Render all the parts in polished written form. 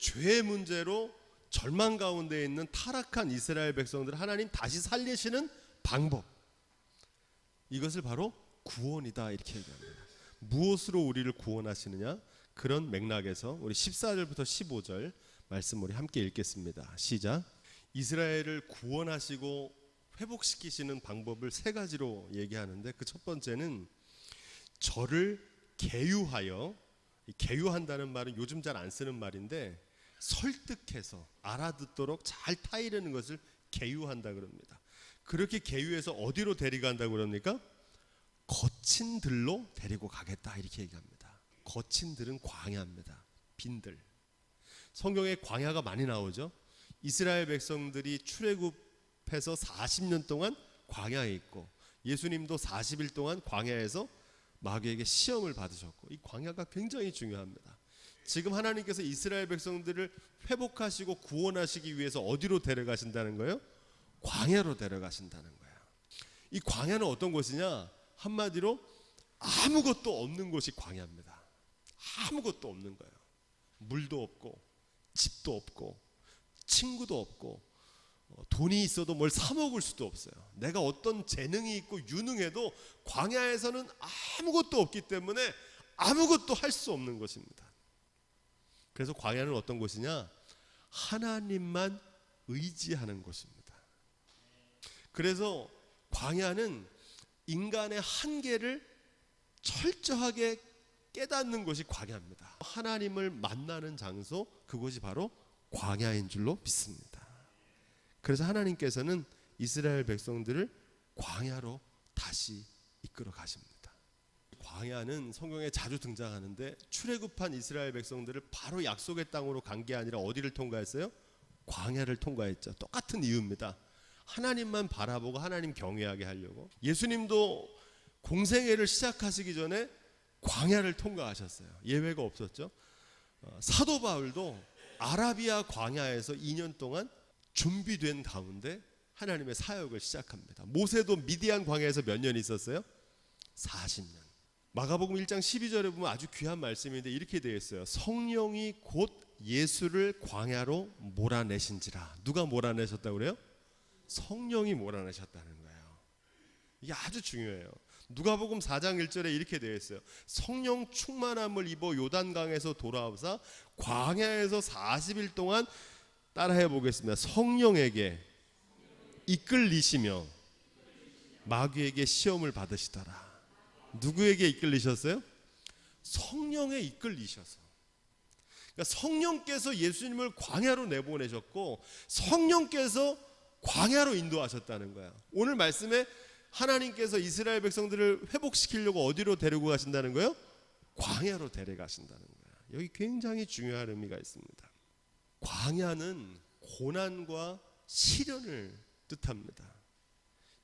죄의 문제로 절망 가운데 있는 타락한 이스라엘 백성들을 하나님 다시 살리시는 방법, 이것을 바로 구원이다 이렇게 얘기합니다. 무엇으로 우리를 구원하시느냐? 그런 맥락에서 우리 14절부터 15절 말씀 우리 함께 읽겠습니다. 시작. 이스라엘을 구원하시고 회복시키시는 방법을 세 가지로 얘기하는데, 그 첫 번째는 저를 계유하여, 계유한다는 말은 요즘 잘 안 쓰는 말인데 설득해서 알아듣도록 잘 타이르는 것을 계유한다 그럽니다. 그렇게 계유해서 어디로 데려간다고 그럽니까? 거친 들로 데리고 가겠다 이렇게 얘기합니다. 거친 들은 광야입니다. 빈들. 성경에 광야가 많이 나오죠. 이스라엘 백성들이 출애굽해서 40년 동안 광야에 있고, 예수님도 40일 동안 광야에서 마귀에게 시험을 받으셨고, 이 광야가 굉장히 중요합니다. 지금 하나님께서 이스라엘 백성들을 회복하시고 구원하시기 위해서 어디로 데려가신다는 거예요? 광야로 데려가신다는 거예요. 이 광야는 어떤 곳이냐? 한마디로 아무것도 없는 곳이 광야입니다. 아무것도 없는 거예요. 물도 없고 집도 없고 친구도 없고 돈이 있어도 뭘 사 먹을 수도 없어요. 내가 어떤 재능이 있고 유능해도 광야에서는 아무것도 없기 때문에 아무것도 할 수 없는 것입니다. 그래서 광야는 어떤 곳이냐? 하나님만 의지하는 곳입니다. 그래서 광야는 인간의 한계를 철저하게 깨닫는 것이 광야입니다. 하나님을 만나는 장소, 그곳이 바로 광야인 줄로 믿습니다. 그래서 하나님께서는 이스라엘 백성들을 광야로 다시 이끌어 가십니다. 광야는 성경에 자주 등장하는데, 출애굽한 이스라엘 백성들을 바로 약속의 땅으로 간 게 아니라 어디를 통과했어요? 광야를 통과했죠. 똑같은 이유입니다. 하나님만 바라보고 하나님 경외하게 하려고. 예수님도 공생애를 시작하시기 전에 광야를 통과하셨어요. 예외가 없었죠. 사도 바울도 아라비아 광야에서 2년 동안 준비된 가운데 하나님의 사역을 시작합니다. 모세도 미디안 광야에서 몇 년 있었어요? 40년. 마가복음 1장 12절에 보면 아주 귀한 말씀인데 이렇게 되어 있어요. 성령이 곧 예수를 광야로 몰아내신지라. 누가 몰아내셨다고 그래요? 성령이 몰아내셨다는 거예요. 이게 아주 중요해요. 누가복음 4장 1절에 이렇게 되어 있어요. 성령 충만함을 입어 요단강에서 돌아오사 광야에서 40일 동안, 따라해 보겠습니다. 성령에게 이끌리시며 마귀에게 시험을 받으시더라. 누구에게 이끌리셨어요? 성령에 이끌리셔서. 그러니까 성령께서 예수님을 광야로 내보내셨고 성령께서 광야로 인도하셨다는 거야. 오늘 말씀에 하나님께서 이스라엘 백성들을 회복시키려고 어디로 데리고 가신다는 거예요? 광야로 데려가신다는 거야. 여기 굉장히 중요한 의미가 있습니다. 광야는 고난과 시련을 뜻합니다.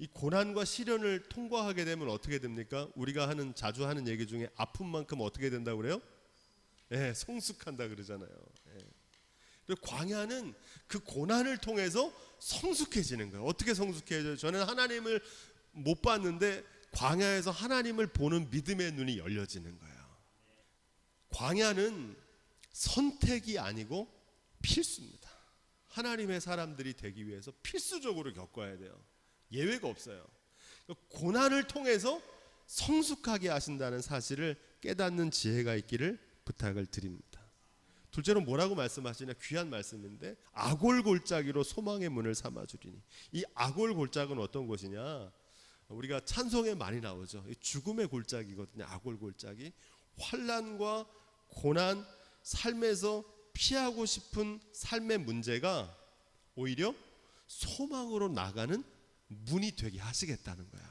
이 고난과 시련을 통과하게 되면 어떻게 됩니까? 우리가 자주 하는 얘기 중에 아픈 만큼 어떻게 된다고 그래요? 네, 성숙한다 그러잖아요. 네. 그리고 광야는 그 고난을 통해서 성숙해지는 거예요. 어떻게 성숙해져요? 저는 하나님을 못 봤는데 광야에서 하나님을 보는 믿음의 눈이 열려지는 거예요. 광야는 선택이 아니고 필수입니다. 하나님의 사람들이 되기 위해서 필수적으로 겪어야 돼요. 예외가 없어요. 고난을 통해서 성숙하게 하신다는 사실을 깨닫는 지혜가 있기를 부탁을 드립니다. 둘째로 뭐라고 말씀하시냐? 귀한 말씀인데, 아골골짜기로 소망의 문을 삼아주리니. 이 아골골짜기는 어떤 곳이냐? 우리가 찬송에 많이 나오죠. 죽음의 골짜기거든요. 아골골짜기. 환난과 고난, 삶에서 피하고 싶은 삶의 문제가 오히려 소망으로 나가는 문이 되게 하시겠다는 거예요.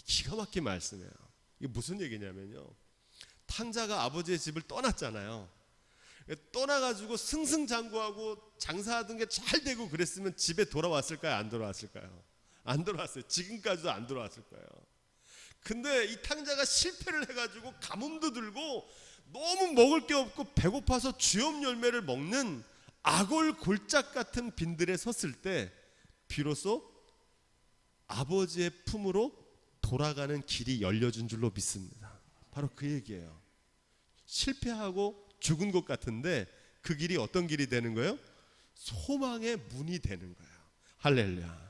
기가 막힌 말씀이에요. 이게 무슨 얘기냐면요, 탕자가 아버지의 집을 떠났잖아요. 떠나가지고 승승장구하고 장사하던 게 잘 되고 그랬으면 집에 돌아왔을까요? 안 돌아왔을까요? 안 돌아왔어요. 지금까지도 안 돌아왔을 거예요. 근데 이 탕자가 실패를 해가지고 가뭄도 들고 너무 먹을 게 없고 배고파서 쥐엄 열매를 먹는 아골 골짝 같은 빈들에 섰을 때 비로소 아버지의 품으로 돌아가는 길이 열려준 줄로 믿습니다. 바로 그 얘기예요. 실패하고 죽은 것 같은데 그 길이 어떤 길이 되는 거예요? 소망의 문이 되는 거예요. 할렐루야.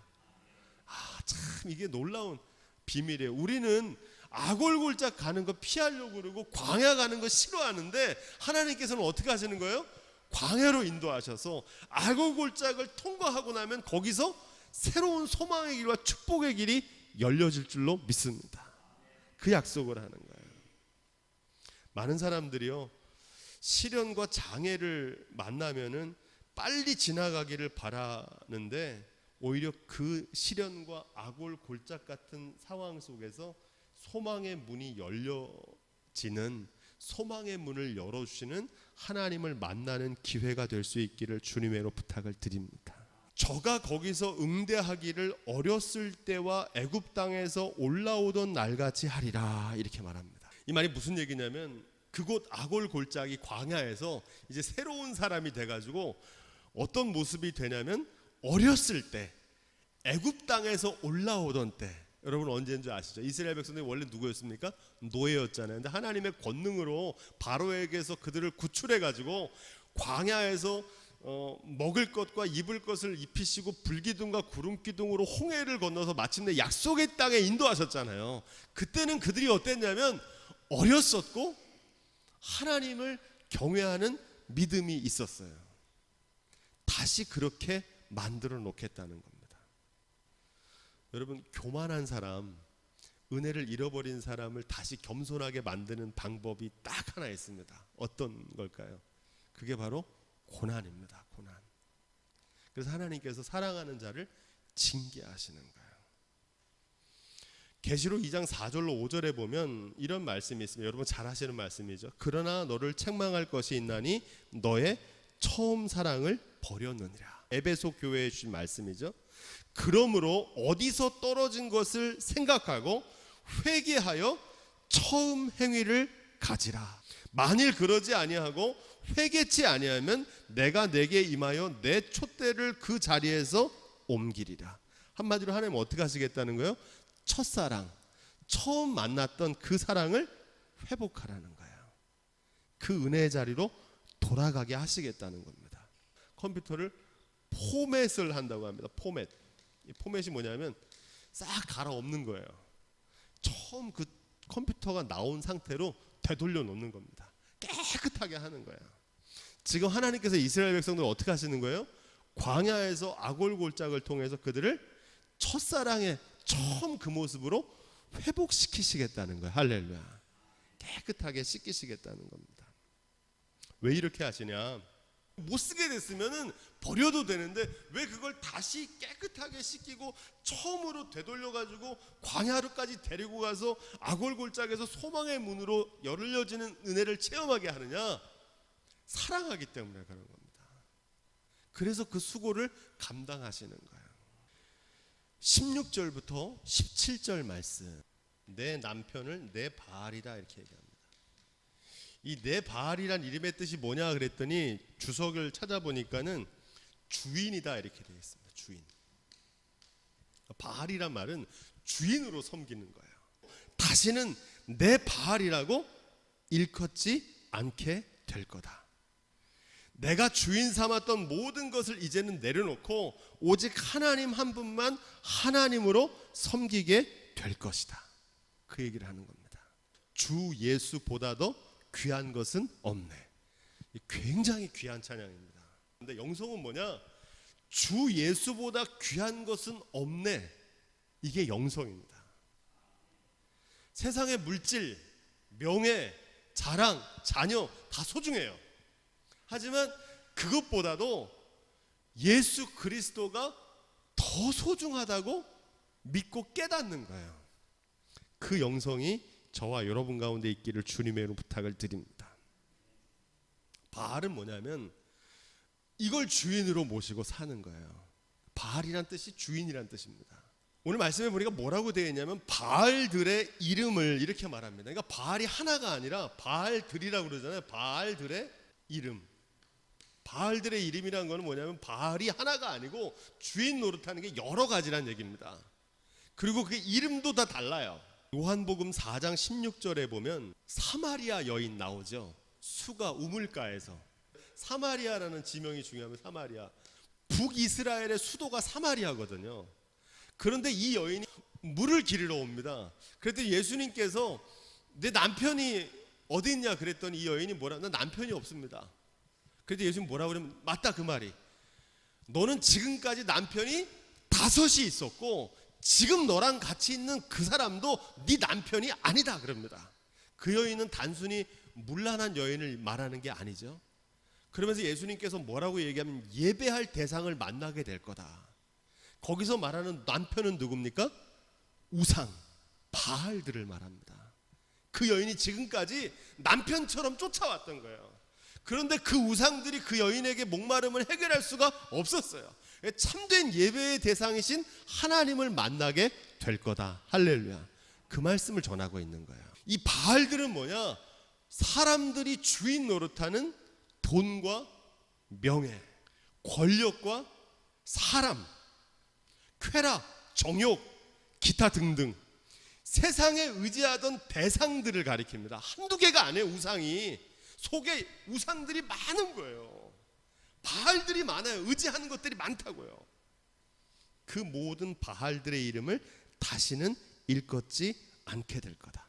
참 이게 놀라운 비밀이에요. 우리는 아골골짝 가는 거 피하려고 그러고 광야 가는 거 싫어하는데 하나님께서는 어떻게 하시는 거예요? 광야로 인도하셔서 아골골짝을 통과하고 나면 거기서 새로운 소망의 길과 축복의 길이 열려질 줄로 믿습니다. 그 약속을 하는 거예요. 많은 사람들이요, 시련과 장애를 만나면은 빨리 지나가기를 바라는데 오히려 그 시련과 아골골짝 같은 상황 속에서 소망의 문이 열려지는, 소망의 문을 열어주시는 하나님을 만나는 기회가 될 수 있기를 주님으로 부탁을 드립니다. 저가 거기서 응대하기를 어렸을 때와 애굽 땅에서 올라오던 날같이 하리라, 이렇게 말합니다. 이 말이 무슨 얘기냐면 그곳 아골골짝이 광야에서 이제 새로운 사람이 돼가지고 어떤 모습이 되냐면 어렸을 때 애굽 땅에서 올라오던 때, 여러분 언제인 줄 아시죠? 이스라엘 백성들이 원래 누구였습니까? 노예였잖아요. 근데 하나님의 권능으로 바로에게서 그들을 구출해 가지고 광야에서 먹을 것과 입을 것을 입히시고 불기둥과 구름기둥으로 홍해를 건너서 마침내 약속의 땅에 인도하셨잖아요. 그때는 그들이 어땠냐면 어렸었고 하나님을 경외하는 믿음이 있었어요. 다시 그렇게 만들어 놓겠다는 겁니다. 여러분, 교만한 사람, 은혜를 잃어버린 사람을 다시 겸손하게 만드는 방법이 딱 하나 있습니다. 어떤 걸까요? 그게 바로 고난입니다. 고난. 그래서 하나님께서 사랑하는 자를 징계하시는 거예요. 계시록 2장 4절로 5절에 보면 이런 말씀이 있습니다. 여러분 잘 아시는 말씀이죠. 그러나 너를 책망할 것이 있나니 너의 처음 사랑을 버렸느니라. 에베소 교회에 주신 말씀이죠. 그러므로 어디서 떨어진 것을 생각하고 회개하여 처음 행위를 가지라. 만일 그러지 아니하고 회개치 아니하면 내가 내게 임하여 내 촛대를 그 자리에서 옮기리라. 한마디로 하나님 어떻게 하시겠다는 거예요? 첫사랑, 처음 만났던 그 사랑을 회복하라는 거예요. 그 은혜의 자리로 돌아가게 하시겠다는 겁니다. 컴퓨터를 포맷을 한다고 합니다. 포맷. 이 포맷이 뭐냐면 싹 갈아엎는 거예요. 처음 그 컴퓨터가 나온 상태로 되돌려 놓는 겁니다. 깨끗하게 하는 거예요. 지금 하나님께서 이스라엘 백성들 어떻게 하시는 거예요? 광야에서 아골골짝을 통해서 그들을 첫사랑의 처음 그 모습으로 회복시키시겠다는 거예요. 할렐루야. 깨끗하게 씻기시겠다는 겁니다. 왜 이렇게 하시냐? 못 쓰게 됐으면은 버려도 되는데 왜 그걸 다시 깨끗하게 씻기고 처음으로 되돌려가지고 광야로까지 데리고 가서 아골골짝에서 소망의 문으로 열려지는 은혜를 체험하게 하느냐? 사랑하기 때문에 그런 겁니다. 그래서 그 수고를 감당하시는 거예요. 16절부터 17절 말씀, 내 남편을 내 바알이라 이렇게 얘기합니다. 이 내 바알이란 이름의 뜻이 뭐냐 그랬더니 주석을 찾아보니까는 주인이다 이렇게 되어 있습니다. 주인. 바알이란 말은 주인으로 섬기는 거예요. 다시는 내 바알이라고 일컫지 않게 될 거다. 내가 주인 삼았던 모든 것을 이제는 내려놓고 오직 하나님 한 분만 하나님으로 섬기게 될 것이다. 그 얘기를 하는 겁니다. 주 예수보다도 귀한 것은 없네. 굉장히 귀한 찬양입니다. 근데 영성은 뭐냐? 주 예수보다 귀한 것은 없네. 이게 영성입니다. 세상의 물질, 명예, 자랑, 자녀 다 소중해요. 하지만 그것보다도 예수 그리스도가 더 소중하다고 믿고 깨닫는 거예요. 그 영성이 저와 여러분 가운데 있기를 주님의 이름으로 부탁을 드립니다. 바알은 뭐냐면 이걸 주인으로 모시고 사는 거예요. 바알이란 뜻이 주인이란 뜻입니다. 오늘 말씀해 보니까 뭐라고 되어 있냐면 바알들의 이름을 이렇게 말합니다. 그러니까 바알이 하나가 아니라 바알들이라고 그러잖아요. 바알들의 이름. 바알들의 이름이란 거는 뭐냐면 바알이 하나가 아니고 주인 노릇하는 게 여러 가지란 얘기입니다. 그리고 그 이름도 다 달라요. 요한복음 4장 16절에 보면 사마리아 여인 나오죠. 수가 우물가에서 사마리아라는 지명이 중요합니다. 사마리아. 북이스라엘의 수도가 사마리아거든요. 그런데 이 여인이 물을 기르러 옵니다. 그랬더니 예수님께서 내 남편이 어디 있냐 그랬더니 이 여인이 뭐라, 나 남편이 없습니다. 그래도 예수님 뭐라고 그러면, 맞다 그 말이. 너는 지금까지 남편이 5이 있었고 지금 너랑 같이 있는 그 사람도 네 남편이 아니다 그럽니다. 그 여인은 단순히 문란한 여인을 말하는 게 아니죠. 그러면서 예수님께서 뭐라고 얘기하면 예배할 대상을 만나게 될 거다. 거기서 말하는 남편은 누굽니까? 우상, 바알들을 말합니다. 그 여인이 지금까지 남편처럼 쫓아왔던 거예요. 그런데 그 우상들이 그 여인에게 목마름을 해결할 수가 없었어요. 참된 예배의 대상이신 하나님을 만나게 될 거다. 할렐루야. 그 말씀을 전하고 있는 거예요. 이 바알들은 뭐냐? 사람들이 주인 노릇하는 돈과 명예, 권력과 사람, 쾌락, 정욕, 기타 등등 세상에 의지하던 대상들을 가리킵니다. 한두 개가 아니에요. 우상이 속에 우상들이 많은 거예요. 바알들이 많아요. 의지하는 것들이 많다고요. 그 모든 바알들의 이름을 다시는 일컫지 않게 될 거다.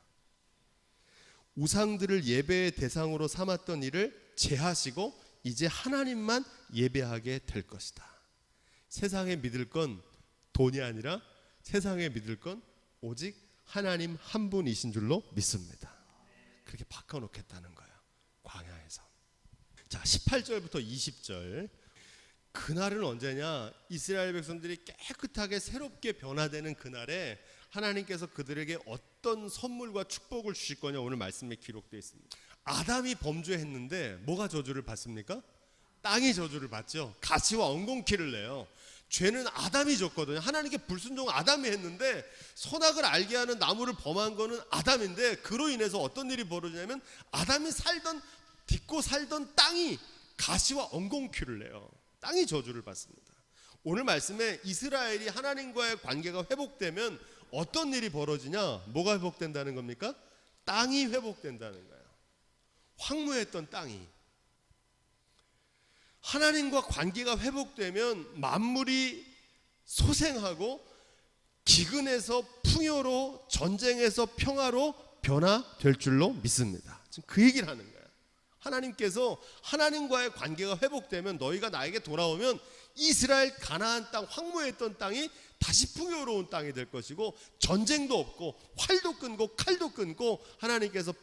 우상들을 예배의 대상으로 삼았던 일을 제하시고 이제 하나님만 예배하게 될 것이다. 세상에 믿을 건 돈이 아니라 세상에 믿을 건 오직 하나님 한 분이신 줄로 믿습니다. 그렇게 바꿔놓겠다는 거예요. 광야에서. 자, 18절부터 20절. 그날은 언제냐? 이스라엘 백성들이 깨끗하게 새롭게 변화되는 그날에 하나님께서 그들에게 어떤 선물과 축복을 주실 거냐 오늘 말씀에 기록되어 있습니다. 아담이 범죄했는데 뭐가 저주를 받습니까? 땅이 저주를 받죠. 가시와 엉겅퀴를 내요. 죄는 아담이 졌거든요. 하나님께 불순종 아담이 했는데 선악을 알게 하는 나무를 범한 거는 아담인데 그로 인해서 어떤 일이 벌어지냐면 아담이 딛고 살던 땅이 가시와 엉겅퀴를 내요. 땅이 저주를 받습니다. 오늘 말씀에 이스라엘이 하나님과의 관계가 회복되면 어떤 일이 벌어지냐? 뭐가 회복된다는 겁니까? 땅이 회복된다는 거예요. 황무했던 땅이. 하나님과 관계가 회복되면 만물이 소생하고 기근에서 풍요로, 전쟁에서 평화로 변화될 줄로 믿습니다. 지금 그 얘기를 하는 거예요. 하나님께서 하나님과의 관계가 회복되면 너희가 나에게 돌아오면 이스라엘 가나안 땅, 황무했던 땅이 다시 풍요로운 땅이 될 것이고 전쟁도 없고 활도 끊고 칼도 끊고 하나님께서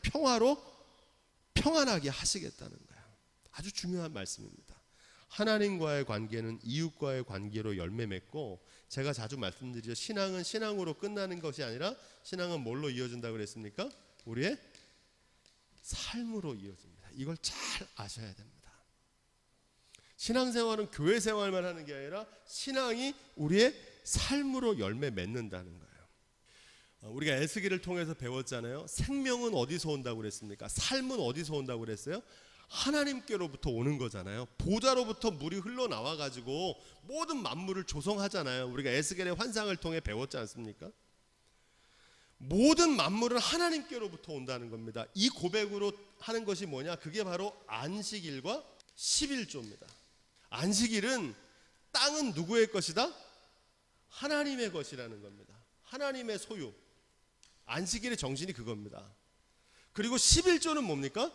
평안하게 하시겠다는 거예요. 아주 중요한 말씀입니다. 하나님과의 관계는 이웃과의 관계로 열매 맺고, 제가 자주 말씀드리죠. 신앙은 신앙으로 끝나는 것이 아니라 신앙은 뭘로 이어진다고 그랬습니까? 우리의 삶으로 이어집니다. 이걸 잘 아셔야 됩니다. 신앙생활은 교회 생활만 하는 게 아니라 신앙이 우리의 삶으로 열매 맺는다는 거예요. 우리가 에스겔을 통해서 배웠잖아요. 생명은 어디서 온다고 그랬습니까? 삶은 어디서 온다고 그랬어요? 하나님께로부터 오는 거잖아요. 보좌로부터 물이 흘러나와 가지고 모든 만물을 조성하잖아요. 우리가 에스겔의 환상을 통해 배웠지 않습니까? 모든 만물은 하나님께로부터 온다는 겁니다. 이 고백으로 하는 것이 뭐냐? 그게 바로 안식일과 11조입니다. 안식일은 땅은 누구의 것이다? 하나님의 것이라는 겁니다. 하나님의 소유. 안식일의 정신이 그겁니다. 그리고 11조는 뭡니까?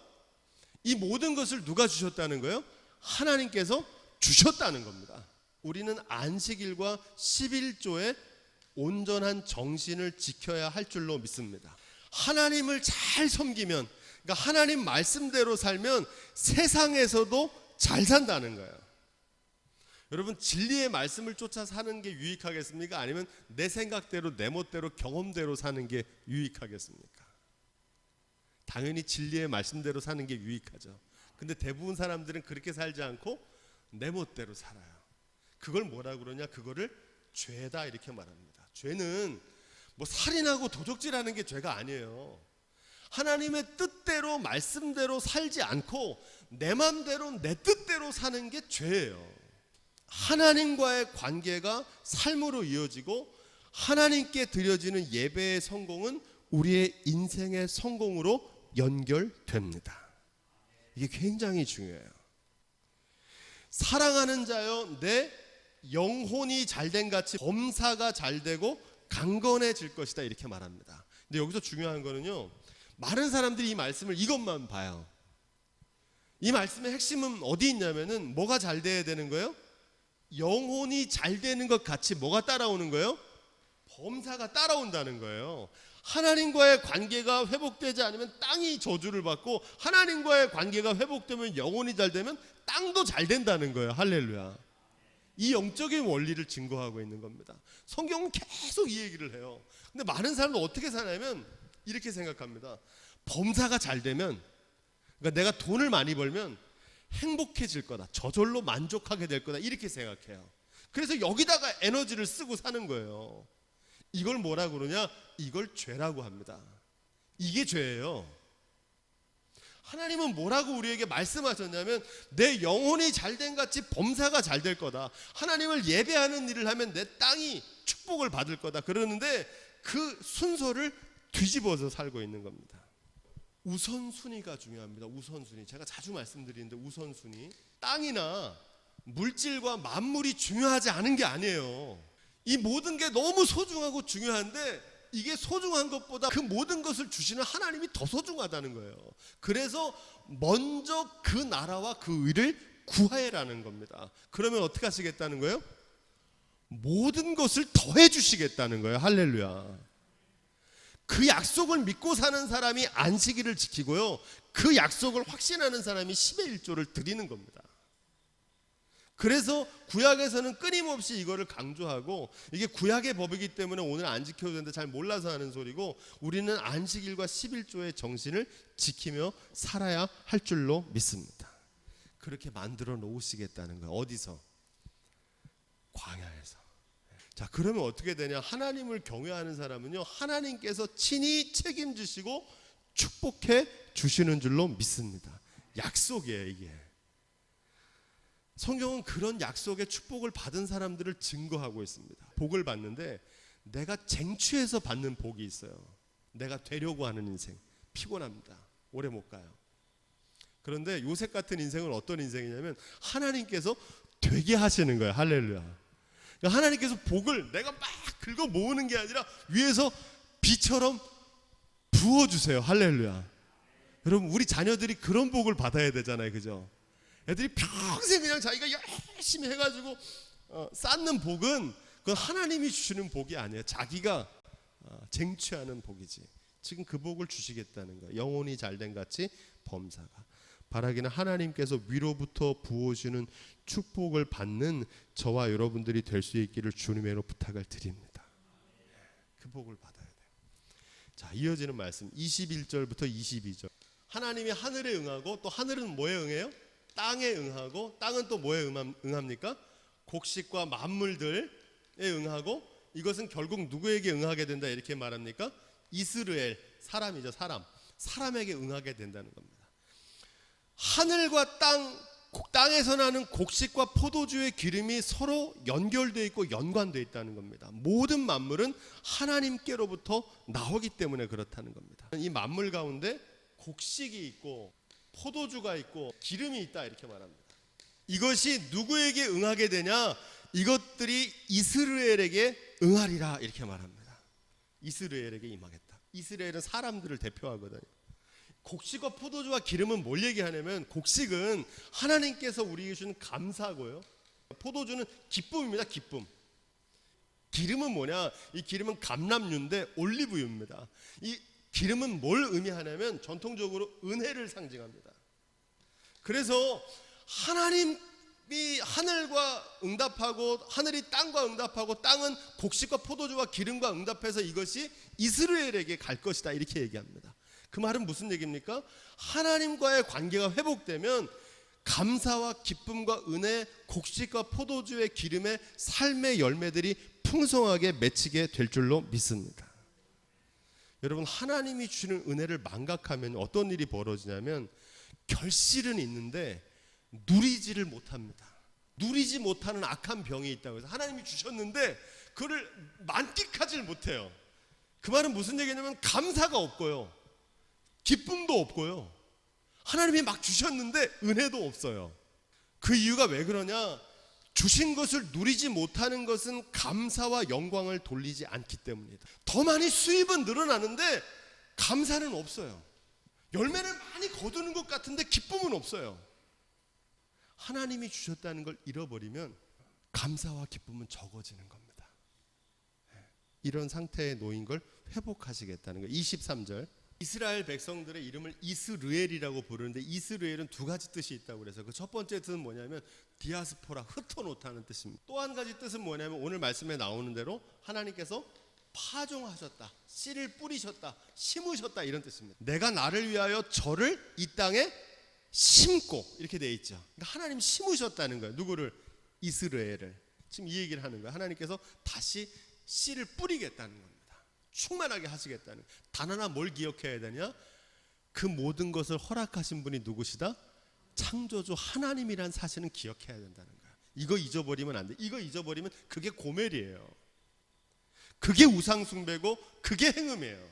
이 모든 것을 누가 주셨다는 거예요? 하나님께서 주셨다는 겁니다. 우리는 안식일과 11조의 온전한 정신을 지켜야 할 줄로 믿습니다. 하나님을 잘 섬기면, 그러니까 하나님 말씀대로 살면 세상에서도 잘 산다는 거예요. 여러분, 진리의 말씀을 쫓아 사는 게 유익하겠습니까? 아니면 내 생각대로, 내 멋대로, 경험대로 사는 게 유익하겠습니까? 당연히 진리의 말씀대로 사는 게 유익하죠. 근데 대부분 사람들은 그렇게 살지 않고 내 멋대로 살아요. 그걸 뭐라 그러냐? 그거를 죄다 이렇게 말합니다. 죄는 뭐 살인하고 도적질하는 게 죄가 아니에요. 하나님의 뜻대로 말씀대로 살지 않고 내 맘대로 내 뜻대로 사는 게 죄예요. 하나님과의 관계가 삶으로 이어지고 하나님께 드려지는 예배의 성공은 우리의 인생의 성공으로 연결됩니다. 이게 굉장히 중요해요. 사랑하는 자여 내 영혼이 잘된 같이 범사가 잘되고 강건해질 것이다 이렇게 말합니다. 근데 여기서 중요한 거는요, 많은 사람들이 이 말씀을 이것만 봐요. 이 말씀의 핵심은 어디 있냐면은 뭐가 잘 돼야 되는 거예요? 영혼이 잘 되는 것 같이 뭐가 따라오는 거예요? 범사가 따라온다는 거예요. 하나님과의 관계가 회복되지 않으면 땅이 저주를 받고, 하나님과의 관계가 회복되면 영혼이 잘 되면 땅도 잘 된다는 거예요. 할렐루야. 이 영적인 원리를 증거하고 있는 겁니다. 성경은 계속 이 얘기를 해요. 근데 많은 사람들 어떻게 사냐면 이렇게 생각합니다. 범사가 잘 되면, 그러니까 내가 돈을 많이 벌면 행복해질 거다, 저절로 만족하게 될 거다 이렇게 생각해요. 그래서 여기다가 에너지를 쓰고 사는 거예요. 이걸 뭐라 그러냐? 이걸 죄라고 합니다. 이게 죄예요. 하나님은 뭐라고 우리에게 말씀하셨냐면 내 영혼이 잘된 같이 범사가 잘 될 거다. 하나님을 예배하는 일을 하면 내 땅이 축복을 받을 거다. 그러는데 그 순서를 뒤집어서 살고 있는 겁니다. 우선순위가 중요합니다. 우선순위. 제가 자주 말씀드리는데 우선순위. 땅이나 물질과 만물이 중요하지 않은 게 아니에요. 이 모든 게 너무 소중하고 중요한데 이게 소중한 것보다 그 모든 것을 주시는 하나님이 더 소중하다는 거예요. 그래서 먼저 그 나라와 그 의를 구하라는 겁니다. 그러면 어떻게 하시겠다는 거예요? 모든 것을 더해 주시겠다는 거예요. 할렐루야. 그 약속을 믿고 사는 사람이 안식일을 지키고요, 그 약속을 확신하는 사람이 10의 1조를 드리는 겁니다. 그래서 구약에서는 끊임없이 이거를 강조하고, 이게 구약의 법이기 때문에 오늘 안 지켜도 되는데 잘 몰라서 하는 소리고, 우리는 안식일과 11조의 정신을 지키며 살아야 할 줄로 믿습니다. 그렇게 만들어 놓으시겠다는 거예요. 어디서? 광야에서. 자, 그러면 어떻게 되냐? 하나님을 경외하는 사람은요, 하나님께서 친히 책임지시고 축복해 주시는 줄로 믿습니다. 약속이에요, 이게. 성경은 그런 약속의 축복을 받은 사람들을 증거하고 있습니다. 복을 받는데 내가 쟁취해서 받는 복이 있어요. 내가 되려고 하는 인생, 피곤합니다. 오래 못 가요. 그런데 요셉 같은 인생은 어떤 인생이냐면 하나님께서 되게 하시는 거예요. 할렐루야. 하나님께서 복을 내가 막 긁어 모으는 게 아니라 위에서 비처럼 부어주세요. 할렐루야. 여러분, 우리 자녀들이 그런 복을 받아야 되잖아요. 그죠? 애들이 평생 그냥 자기가 열심히 해가지고 쌓는 복은 그건 하나님이 주시는 복이 아니에요. 자기가 쟁취하는 복이지. 지금 그 복을 주시겠다는 거예요. 영혼이 잘된 같이 범사가. 바라기는 하나님께서 위로부터 부어주는 축복을 받는 저와 여러분들이 될 수 있기를 주님으로 부탁을 드립니다. 그 복을 받아야 돼요. 자, 이어지는 말씀 21절부터 22절. 하나님이 하늘에 응하고, 또 하늘은 뭐에 응해요? 땅에 응하고, 땅은 또 뭐에 응합니까? 곡식과 만물들에 응하고, 이것은 결국 누구에게 응하게 된다 이렇게 말합니까? 이스라엘, 사람이죠. 사람에게 응하게 된다는 겁니다. 하늘과 땅에서 나는 곡식과 포도주의 기름이 서로 연결되어 있고 연관되어 있다는 겁니다. 모든 만물은 하나님께로부터 나오기 때문에 그렇다는 겁니다. 이 만물 가운데 곡식이 있고 포도주가 있고 기름이 있다 이렇게 말합니다. 이것이 누구에게 응하게 되냐? 이것들이 이스라엘에게 응하리라 이렇게 말합니다. 이스라엘에게 임하겠다. 이스라엘은 사람들을 대표하거든요. 곡식과 포도주와 기름은 뭘 얘기하냐면, 곡식은 하나님께서 우리에게 주는 감사고요, 포도주는 기쁨입니다. 기쁨. 기름은 뭐냐? 이 기름은 감람유인데 올리브유입니다. 이 기름은 뭘 의미하냐면 전통적으로 은혜를 상징합니다. 그래서 하나님이 하늘과 응답하고 하늘이 땅과 응답하고 땅은 곡식과 포도주와 기름과 응답해서 이것이 이스라엘에게 갈 것이다 이렇게 얘기합니다. 그 말은 무슨 얘기입니까? 하나님과의 관계가 회복되면 감사와 기쁨과 은혜, 곡식과 포도주의 기름의 삶의 열매들이 풍성하게 맺히게 될 줄로 믿습니다. 여러분, 하나님이 주시는 은혜를 망각하면 어떤 일이 벌어지냐면 결실은 있는데 누리지를 못합니다. 누리지 못하는 악한 병이 있다고 해서 하나님이 주셨는데 그를 만끽하지를 못해요. 그 말은 무슨 얘기냐면 감사가 없고요, 기쁨도 없고요, 하나님이 막 주셨는데 은혜도 없어요. 그 이유가 왜 그러냐? 주신 것을 누리지 못하는 것은 감사와 영광을 돌리지 않기 때문이다. 더 많이 수입은 늘어나는데 감사는 없어요. 열매를 많이 거두는 것 같은데 기쁨은 없어요. 하나님이 주셨다는 걸 잃어버리면 감사와 기쁨은 적어지는 겁니다. 이런 상태에 놓인 걸 회복하시겠다는 거예요. 23절, 이스라엘 백성들의 이름을 이스르엘이라고 부르는데 이스르엘은 두 가지 뜻이 있다고 그래서 그 첫 번째 뜻은 뭐냐면 디아스포라, 흩어놓다는 뜻입니다. 또 한 가지 뜻은 뭐냐면 오늘 말씀에 나오는 대로 하나님께서 파종하셨다, 씨를 뿌리셨다, 심으셨다, 이런 뜻입니다. 내가 나를 위하여 저를 이 땅에 심고, 이렇게 돼 있죠. 그러니까 하나님 심으셨다는 거예요. 누구를? 이스라엘을. 지금 이 얘기를 하는 거예요. 하나님께서 다시 씨를 뿌리겠다는 겁니다. 충만하게 하시겠다는. 단 하나 뭘 기억해야 되냐? 그 모든 것을 허락하신 분이 누구시다? 창조주 하나님이란 사실은 기억해야 된다는 거야. 이거 잊어버리면 안 돼. 이거 잊어버리면 그게 고멜이에요. 그게 우상숭배고 그게 행음이에요.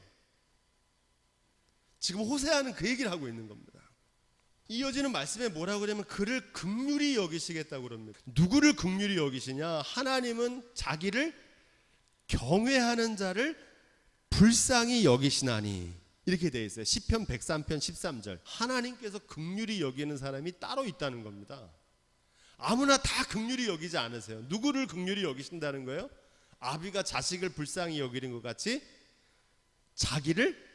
지금 호세아는 그 얘기를 하고 있는 겁니다. 이어지는 말씀에 뭐라고 그러냐면 그를 긍휼히 여기시겠다고 그럽니다. 누구를 긍휼히 여기시냐? 하나님은 자기를 경외하는 자를 불쌍히 여기시나니, 이렇게 되어 있어요. 시편 103편 13절. 하나님께서 긍휼히 여기는 사람이 따로 있다는 겁니다. 아무나 다 긍휼히 여기지 않으세요. 누구를 긍휼히 여기신다는 거예요? 아비가 자식을 불쌍히 여기는 것 같이 자기를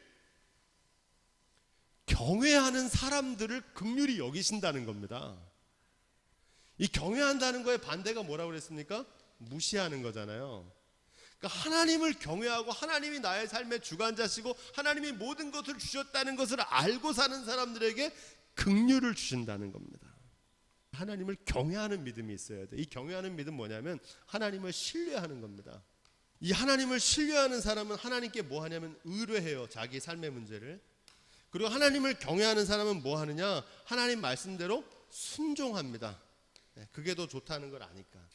경외하는 사람들을 긍휼히 여기신다는 겁니다. 이 경외한다는 거에 반대가 뭐라고 그랬습니까? 무시하는 거잖아요. 그러니까 하나님을 경외하고 하나님이 나의 삶의 주관자시고 하나님이 모든 것을 주셨다는 것을 알고 사는 사람들에게 긍휼을 주신다는 겁니다. 하나님을 경외하는 믿음이 있어야 돼. 이 경외하는 믿음 뭐냐면 하나님을 신뢰하는 겁니다. 이 하나님을 신뢰하는 사람은 하나님께 뭐 하냐면 의뢰해요. 자기 삶의 문제를. 그리고 하나님을 경외하는 사람은 뭐 하느냐? 하나님 말씀대로 순종합니다. 그게 더 좋다는 걸 아니까.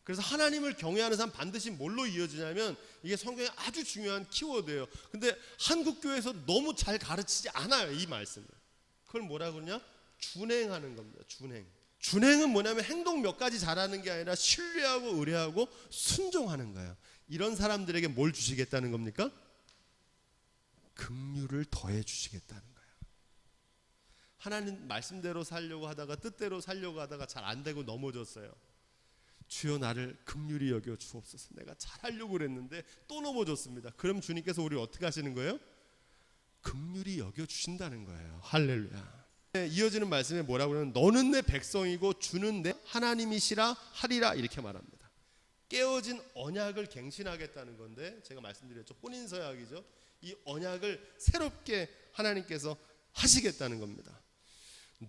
그래서 하나님을 경외하는 사람 반드시 뭘로 이어지냐면 이게 성경에 아주 중요한 키워드예요. 근데 한국 교회에서 너무 잘 가르치지 않아요, 이 말씀을. 그걸 뭐라고 그러냐? 준행하는 겁니다. 준행. 준행은 뭐냐면 행동 몇 가지 잘하는 게 아니라 신뢰하고 의뢰하고 순종하는 거예요. 이런 사람들에게 뭘 주시겠다는 겁니까? 긍휼을 더해 주시겠다는 거예요. 하나님 말씀대로 살려고 하다가 뜻대로 살려고 하다가 잘 안 되고 넘어졌어요. 주여 나를 긍휼히 여겨 주옵소서. 내가 잘하려고 그랬는데 또 넘어졌습니다. 그럼 주님께서 우리 어떻게 하시는 거예요? 긍휼히 여겨 주신다는 거예요. 할렐루야. 이어지는 말씀에 뭐라고 그러냐면 너는 내 백성이고 주는 내 하나님이시라 하리라, 이렇게 말합니다. 깨어진 언약을 갱신하겠다는 건데 제가 말씀드렸죠. 혼인서약이죠. 이 언약을 새롭게 하나님께서 하시겠다는 겁니다.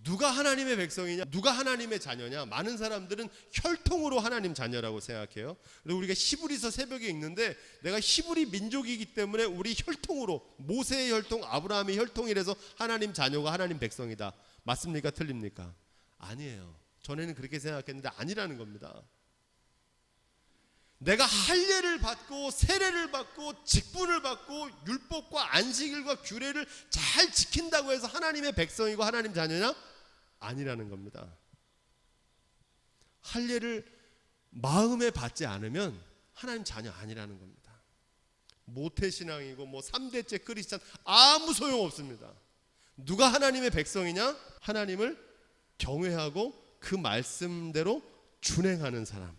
누가 하나님의 백성이냐? 누가 하나님의 자녀냐? 많은 사람들은 혈통으로 하나님 자녀라고 생각해요. 그리고 우리가 히브리서 새벽에 읽는데 내가 히브리 민족이기 때문에 우리 혈통으로, 모세의 혈통, 아브라함의 혈통이라서 하나님 자녀가 하나님 백성이다. 맞습니까? 틀립니까? 아니에요. 전에는 그렇게 생각했는데 아니라는 겁니다. 내가 할례를 받고 세례를 받고 직분을 받고 율법과 안식일과 규례를 잘 지킨다고 해서 하나님의 백성이고 하나님 자녀냐? 아니라는 겁니다. 할례를 마음에 받지 않으면 하나님 자녀 아니라는 겁니다. 모태신앙이고 뭐 3대째 크리스찬 아무 소용없습니다. 누가 하나님의 백성이냐? 하나님을 경외하고 그 말씀대로 준행하는 사람,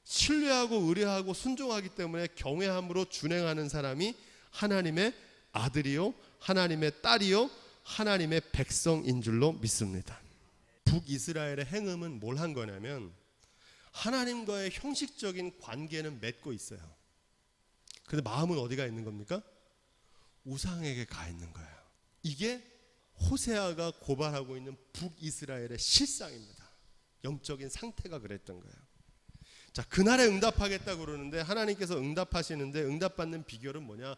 신뢰하고 의뢰하고 순종하기 때문에 경외함으로 준행하는 사람이 하나님의 아들이요 하나님의 딸이요 하나님의 백성인 줄로 믿습니다. 북이스라엘의 행음은 뭘 한 거냐면 하나님과의 형식적인 관계는 맺고 있어요. 그런데 마음은 어디가 있는 겁니까? 우상에게 가 있는 거예요. 이게 호세아가 고발하고 있는 북이스라엘의 실상입니다. 영적인 상태가 그랬던 거예요. 자, 그날에 응답하겠다고 그러는데 하나님께서 응답하시는데 응답받는 비결은 뭐냐?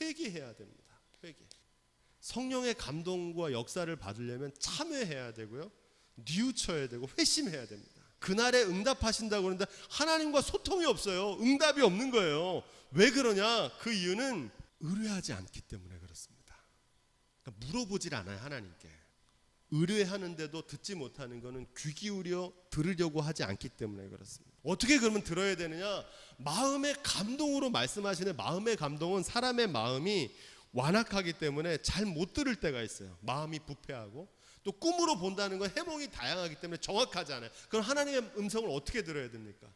회개해야 됩니다. 회개. 성령의 감동과 역사를 받으려면 참회해야 되고요. 뉘우쳐야 되고 회심해야 됩니다. 그날에 응답하신다고 그러는데 하나님과 소통이 없어요. 응답이 없는 거예요. 왜 그러냐? 그 이유는 의뢰하지 않기 때문에 그렇습니다. 그러니까 물어보질 않아요, 하나님께. 의뢰하는데도 듣지 못하는 것은 귀 기울여 들으려고 하지 않기 때문에 그렇습니다. 어떻게 그러면 들어야 되느냐? 마음의 감동으로 말씀하시는 마음의 감동은 사람의 마음이 완악하기 때문에 잘 못 들을 때가 있어요. 마음이 부패하고 또 꿈으로 본다는 건 해몽이 다양하기 때문에 정확하지 않아요. 그럼 하나님의 음성을 어떻게 들어야 됩니까?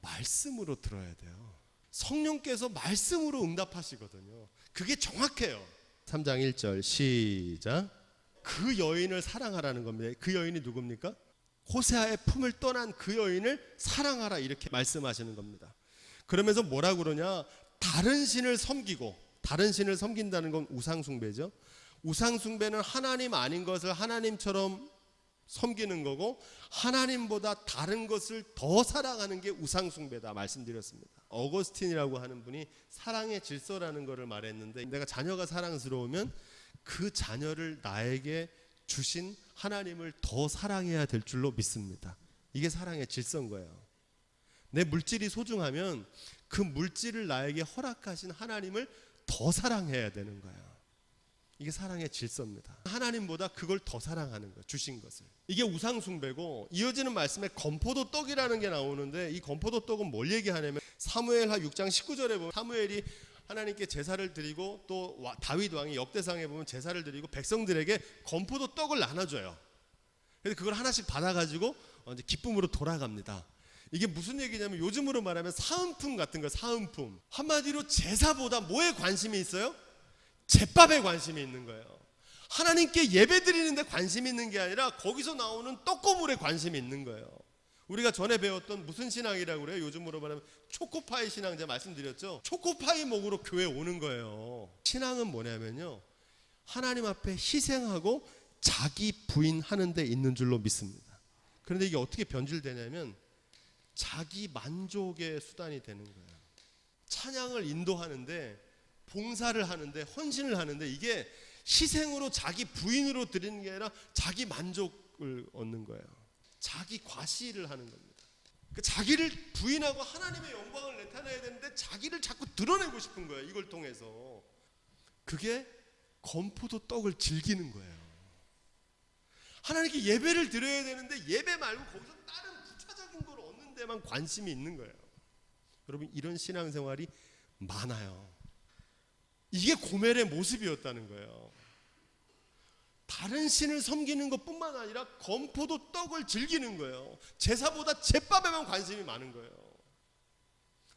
말씀으로 들어야 돼요. 성령께서 말씀으로 응답하시거든요. 그게 정확해요. 3장 1절 시작. 그 여인을 사랑하라는 겁니다. 그 여인이 누굽니까? 호세아의 품을 떠난 그 여인을 사랑하라 이렇게 말씀하시는 겁니다. 그러면서 뭐라 그러냐? 다른 신을 섬기고, 다른 신을 섬긴다는 건 우상숭배죠. 우상숭배는 하나님 아닌 것을 하나님처럼 섬기는 거고, 하나님보다 다른 것을 더 사랑하는 게 우상숭배다 말씀드렸습니다. 어거스틴이라고 하는 분이 사랑의 질서라는 것을 말했는데, 내가 자녀가 사랑스러우면 그 자녀를 나에게 주신 하나님을 더 사랑해야 될 줄로 믿습니다. 이게 사랑의 질서인 거예요. 내 물질이 소중하면 그 물질을 나에게 허락하신 하나님을 더 사랑해야 되는 거예요. 이게 사랑의 질서입니다. 하나님보다 그걸 더 사랑하는 거예요. 주신 것을. 이게 우상숭배고, 이어지는 말씀에 건포도 떡이라는 게 나오는데, 이 건포도 떡은 뭘 얘기하냐면 사무엘하 6장 19절에 보면 사무엘이 하나님께 제사를 드리고, 또 다윗 왕이 역대상에 보면 제사를 드리고 백성들에게 건포도 떡을 나눠줘요. 그래서 그걸 하나씩 받아가지고 이제 기쁨으로 돌아갑니다. 이게 무슨 얘기냐면 요즘으로 말하면 사은품 같은 거, 사은품. 한마디로 제사보다 뭐에 관심이 있어요? 제밥에 관심이 있는 거예요. 하나님께 예배 드리는데 관심이 있는 게 아니라 거기서 나오는 떡고물에 관심이 있는 거예요. 우리가 전에 배웠던 무슨 신앙이라고 그래요? 요즘으로 말하면 초코파이 신앙 제가 말씀드렸죠. 초코파이 먹으러 교회 오는 거예요. 신앙은 뭐냐면요, 하나님 앞에 희생하고 자기 부인하는 데 있는 줄로 믿습니다. 그런데 이게 어떻게 변질되냐면 자기 만족의 수단이 되는 거예요. 찬양을 인도하는데, 봉사를 하는데, 헌신을 하는데, 이게 희생으로 자기 부인으로 드리는 게 아니라 자기 만족을 얻는 거예요. 자기 과시를 하는 겁니다. 그러니까 자기를 부인하고 하나님의 영광을 나타내야 되는데 자기를 자꾸 드러내고 싶은 거예요. 이걸 통해서. 그게 건포도 떡을 즐기는 거예요. 하나님께 예배를 드려야 되는데 예배 말고 거기서 다른 부차적인 걸 얻는 데만 관심이 있는 거예요. 여러분, 이런 신앙생활이 많아요. 이게 고멜의 모습이었다는 거예요. 다른 신을 섬기는 것뿐만 아니라 건포도 떡을 즐기는 거예요. 제사보다 제밥에만 관심이 많은 거예요.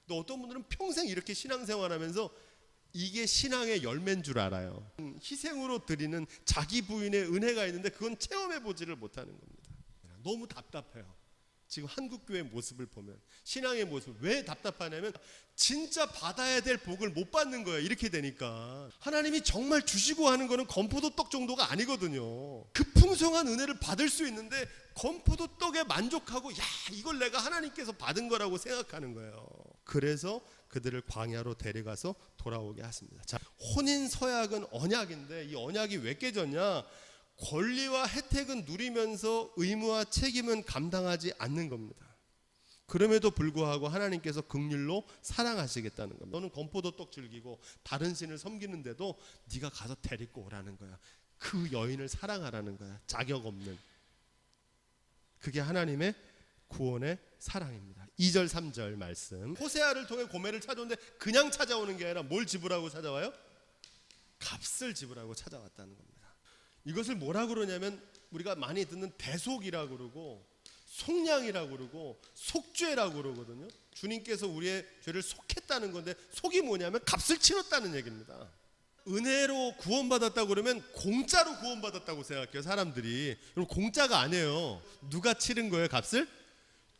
또 어떤 분들은 평생 이렇게 신앙생활하면서 이게 신앙의 열매인 줄 알아요. 희생으로 드리는 자기 부인의 은혜가 있는데 그건 체험해보지를 못하는 겁니다. 너무 답답해요. 지금 한국교회 모습을 보면, 신앙의 모습. 왜 답답하냐면 진짜 받아야 될 복을 못 받는 거예요. 이렇게 되니까 하나님이 정말 주시고 하는 거는 건포도 떡 정도가 아니거든요. 그 풍성한 은혜를 받을 수 있는데 건포도 떡에 만족하고, 야, 이걸 내가 하나님께서 받은 거라고 생각하는 거예요. 그래서 그들을 광야로 데려가서 돌아오게 하십니다. 자, 혼인 서약은 언약인데 이 언약이 왜 깨졌냐? 권리와 혜택은 누리면서 의무와 책임은 감당하지 않는 겁니다. 그럼에도 불구하고 하나님께서 긍휼로 사랑하시겠다는 겁니다. 너는 건포도 떡 즐기고 다른 신을 섬기는데도 네가 가서 데리고 오라는 거야. 그 여인을 사랑하라는 거야. 자격 없는. 그게 하나님의 구원의 사랑입니다. 2절 3절 말씀. 호세아를 통해 고멜을 찾아오는데 그냥 찾아오는 게 아니라 뭘 지불하고 찾아와요? 값을 지불하고 찾아왔다는 겁니다. 이것을 뭐라 그러냐면 우리가 많이 듣는 대속이라고 그러고 속량이라고 그러고 속죄라고 그러거든요. 주님께서 우리의 죄를 속했다는 건데, 속이 뭐냐면 값을 치렀다는 얘기입니다. 은혜로 구원받았다고 그러면 공짜로 구원받았다고 생각해요, 사람들이. 여러분, 공짜가 아니에요. 누가 치른 거예요, 값을?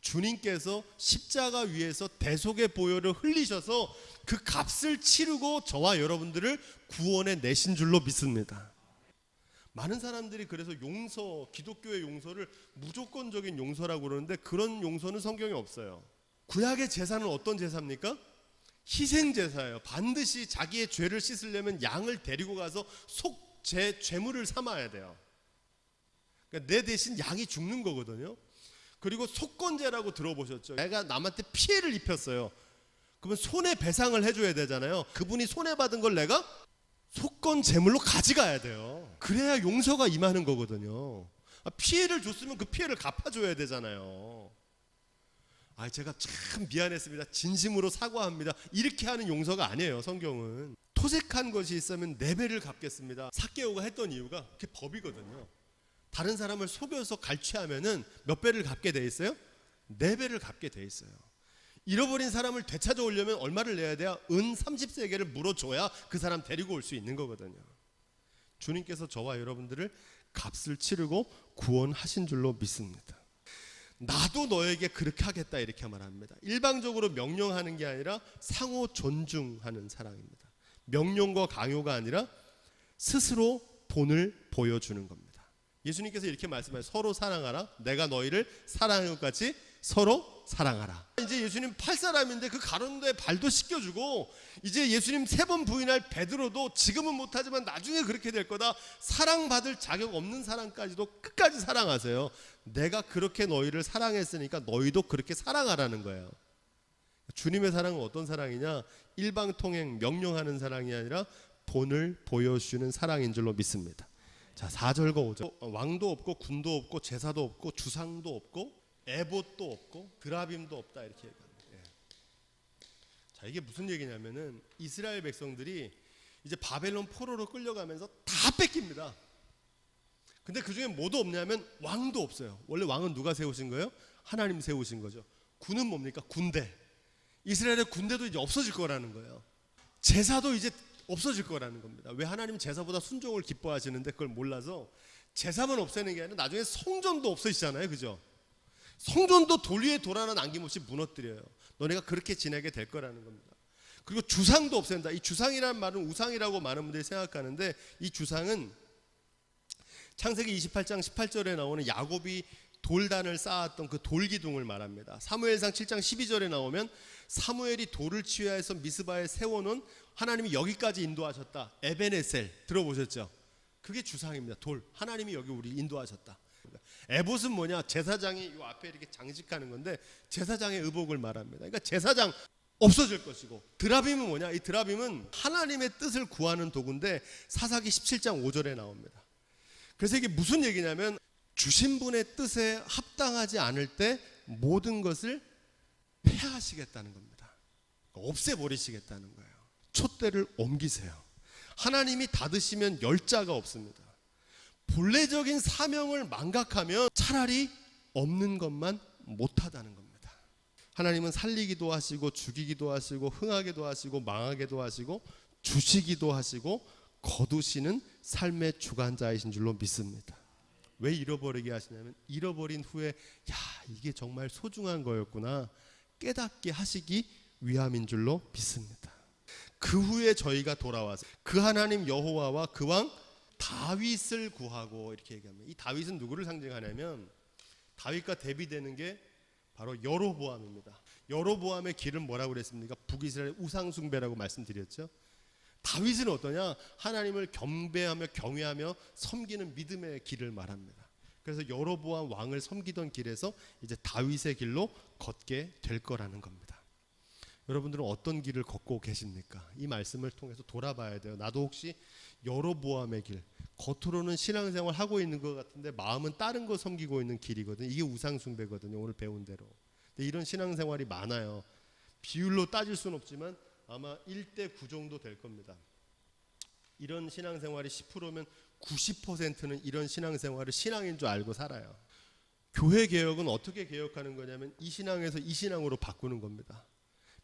주님께서 십자가 위에서 대속의 보혈을 흘리셔서 그 값을 치르고 저와 여러분들을 구원해 내신 줄로 믿습니다. 많은 사람들이 그래서 용서, 기독교의 용서를 무조건적인 용서라고 그러는데 그런 용서는 성경에 없어요. 구약의 제사는 어떤 제사입니까? 희생 제사예요. 반드시 자기의 죄를 씻으려면 양을 데리고 가서 죄물을 삼아야 돼요. 그러니까 내 대신 양이 죽는 거거든요. 그리고 속건제라고 들어보셨죠? 내가 남한테 피해를 입혔어요. 그러면 손해배상을 해줘야 되잖아요. 그분이 손해받은 걸 내가 속건 제물로 가져가야 돼요. 그래야 용서가 임하는 거거든요. 피해를 줬으면 그 피해를 갚아줘야 되잖아요. 제가 참 미안했습니다, 진심으로 사과합니다, 이렇게 하는 용서가 아니에요. 성경은 토색한 것이 있으면 4배를 갚겠습니다. 삭개오가 했던 이유가 그게 법이거든요. 다른 사람을 속여서 갈취하면은 몇 배를 갚게 돼 있어요? 4배를 갚게 돼 있어요. 잃어버린 사람을 되찾아오려면 얼마를 내야 돼요? 은 30세겔을 물어줘야 그 사람 데리고 올 수 있는 거거든요. 주님께서 저와 여러분들을 값을 치르고 구원하신 줄로 믿습니다. 나도 너에게 그렇게 하겠다 이렇게 말합니다. 일방적으로 명령하는 게 아니라 상호 존중하는 사랑입니다. 명령과 강요가 아니라 스스로 본을 보여주는 겁니다. 예수님께서 이렇게 말씀하세요. 서로 사랑하라. 내가 너희를 사랑한 것 같이 서로 사랑하라. 이제 예수님 8사람인데 그 가론데 발도 씻겨주고, 이제 예수님 3번 부인할 베드로도 지금은 못하지만 나중에 그렇게 될 거다, 사랑받을 자격 없는 사람까지도 끝까지 사랑하세요. 내가 그렇게 너희를 사랑했으니까 너희도 그렇게 사랑하라는 거예요. 주님의 사랑은 어떤 사랑이냐? 일방통행 명령하는 사랑이 아니라 본을 보여주는 사랑인 줄로 믿습니다. 자, 4절과 5절. 왕도 없고 군도 없고 제사도 없고 주상도 없고 에봇도 없고 드라빔도 없다 이렇게 얘기합니다. 자, 이게 무슨 얘기냐면은 이스라엘 백성들이 이제 바벨론 포로로 끌려가면서 다 뺏깁니다. 근데 그 중에 뭐도 없냐면 왕도 없어요. 원래 왕은 누가 세우신 거예요? 하나님 세우신 거죠. 군은 뭡니까? 군대. 이스라엘의 군대도 이제 없어질 거라는 거예요. 제사도 이제 없어질 거라는 겁니다. 왜? 하나님은 제사보다 순종을 기뻐하시는데 그걸 몰라서 제사만 없애는 게 아니라 나중에 성전도 없어지잖아요. 그죠? 성전도 돌 위에 돌 하나 남김없이 무너뜨려요. 너네가 그렇게 지내게 될 거라는 겁니다. 그리고 주상도 없앤다. 이 주상이라는 말은 우상이라고 많은 분들이 생각하는데, 이 주상은 창세기 28장 18절에 나오는 야곱이 돌단을 쌓았던 그 돌기둥을 말합니다. 사무엘상 7장 12절에 나오면 사무엘이 돌을 취하여서 미스바에 세워놓은, 하나님이 여기까지 인도하셨다, 에베네셀 들어보셨죠? 그게 주상입니다. 돌. 하나님이 여기 우리 인도하셨다. 에봇은 뭐냐? 제사장이 이 앞에 이렇게 장식하는 건데 제사장의 의복을 말합니다. 그러니까 제사장 없어질 것이고, 드라빔은 뭐냐? 이 드라빔은 하나님의 뜻을 구하는 도구인데 사사기 17장 5절에 나옵니다. 그래서 이게 무슨 얘기냐면 주신 분의 뜻에 합당하지 않을 때 모든 것을 폐하시겠다는 겁니다. 없애버리시겠다는 거예요. 촛대를 옮기세요. 하나님이 닫으시면 열자가 없습니다. 본래적인 사명을 망각하면 차라리 없는 것만 못하다는 겁니다. 하나님은 살리기도 하시고 죽이기도 하시고 흥하게도 하시고 망하게도 하시고 주시기도 하시고 거두시는 삶의 주관자이신 줄로 믿습니다. 왜 잃어버리게 하시냐면 잃어버린 후에 야, 이게 정말 소중한 거였구나 깨닫게 하시기 위함인 줄로 믿습니다. 그 후에 저희가 돌아와서 그 하나님 여호와와 그 왕 다윗을 구하고 이렇게 얘기합니다. 이 다윗은 누구를 상징하냐면 다윗과 대비되는 게 바로 여로보암입니다. 여로보암의 길은 뭐라고 그랬습니까? 북이스라엘 우상숭배라고 말씀드렸죠. 다윗은 어떠냐? 하나님을 경배하며 경외하며 섬기는 믿음의 길을 말합니다. 그래서 여로보암 왕을 섬기던 길에서 이제 다윗의 길로 걷게 될 거라는 겁니다. 여러분들은 어떤 길을 걷고 계십니까? 이 말씀을 통해서 돌아봐야 돼요. 나도 혹시 여로보암의 길, 겉으로는 신앙생활 하고 있는 것 같은데 마음은 다른 거 섬기고 있는 길이거든요. 이게 우상숭배거든요. 오늘 배운 대로. 근데 이런 신앙생활이 많아요. 비율로 따질 수는 없지만 아마 1대 9 정도 될 겁니다. 이런 신앙생활이 10%면 90%는 이런 신앙생활을 신앙인 줄 알고 살아요. 교회 개혁은 어떻게 개혁하는 거냐면 이 신앙에서 이 신앙으로 바꾸는 겁니다.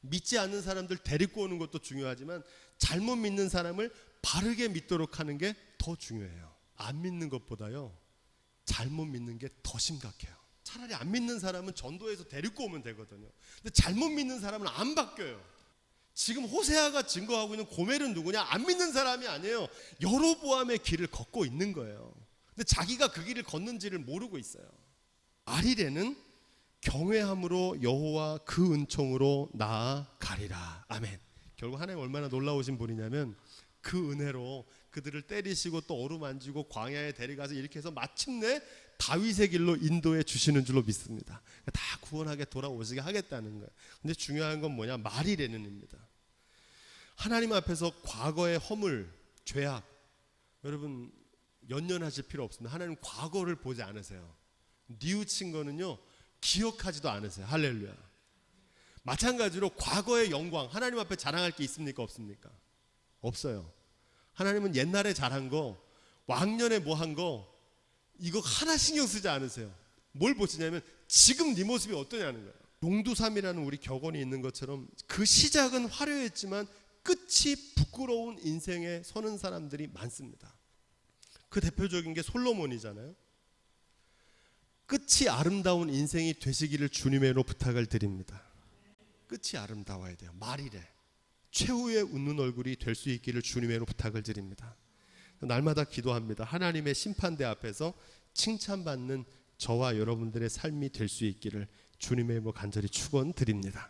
믿지 않는 사람들 데리고 오는 것도 중요하지만 잘못 믿는 사람을 바르게 믿도록 하는 게 더 중요해요. 안 믿는 것보다요, 잘못 믿는 게 더 심각해요. 차라리 안 믿는 사람은 전도해서 데리고 오면 되거든요. 근데 잘못 믿는 사람은 안 바뀌어요. 지금 호세아가 증거하고 있는 고멜은 누구냐? 안 믿는 사람이 아니에요. 여로보암의 길을 걷고 있는 거예요. 근데 자기가 그 길을 걷는지를 모르고 있어요. 아리레는 경외함으로 여호와 그 은총으로 나아가리라. 아멘. 결국 하나님 얼마나 놀라우신 분이냐면 그 은혜로 그들을 때리시고 또 어루만지고 광야에 데려가서 이렇게 해서 마침내 다윗의 길로 인도해 주시는 줄로 믿습니다. 다 구원하게 돌아오시게 하겠다는 거예요. 근데 중요한 건 뭐냐? 말이라는입니다. 하나님 앞에서 과거의 허물, 죄악, 여러분 연연하실 필요 없습니다. 하나님 과거를 보지 않으세요. 뉘우친 거는요 기억하지도 않으세요. 할렐루야. 마찬가지로 과거의 영광, 하나님 앞에 자랑할 게 있습니까 없습니까? 없어요. 하나님은 옛날에 잘한 거, 왕년에 뭐 한 거, 이거 하나 신경 쓰지 않으세요. 뭘 보시냐면 지금 네 모습이 어떠냐는 거예요. 용두삼이라는 우리 격언이 있는 것처럼 그 시작은 화려했지만 끝이 부끄러운 인생에 서는 사람들이 많습니다. 그 대표적인 게 솔로몬이잖아요. 끝이 아름다운 인생이 되시기를 주님의로 부탁을 드립니다. 끝이 아름다워야 돼요. 말이래. 최후의 웃는 얼굴이 될 수 있기를 주님의로 부탁을 드립니다. 날마다 기도합니다. 하나님의 심판대 앞에서 칭찬받는 저와 여러분들의 삶이 될 수 있기를 주님의 이름으로 간절히 축원드립니다.